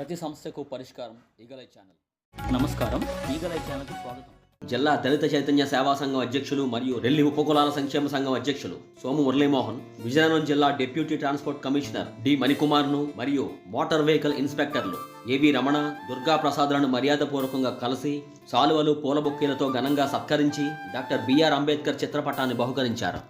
ప్రతి సమస్యకు పరిష్కారం ఈగలై ఛానల్. నమస్కారం, ఈగలై ఛానల్కి స్వాగతం. జిల్లా దళిత చైతన్య సేవా సంఘం అధ్యక్షులు మరియు రెల్లి ఉపకులాల సంక్షేమ సంఘం అధ్యక్షులు సోము మురళీమోహన్, విజయనగరం జిల్లా డిప్యూటీ ట్రాన్స్పోర్ట్ కమిషనర్ డి మణికుమార్ను మరియు మోటార్ వెహికల్ ఇన్స్పెక్టర్లు ఏవి రమణ, దుర్గా ప్రసాద్లను మర్యాదపూర్వకంగా కలిసి సాలువలు, పూల బొకేలతో ఘనంగా సత్కరించి డాక్టర్ బిఆర్ అంబేద్కర్ చిత్రపటాన్ని బహుకరించారు.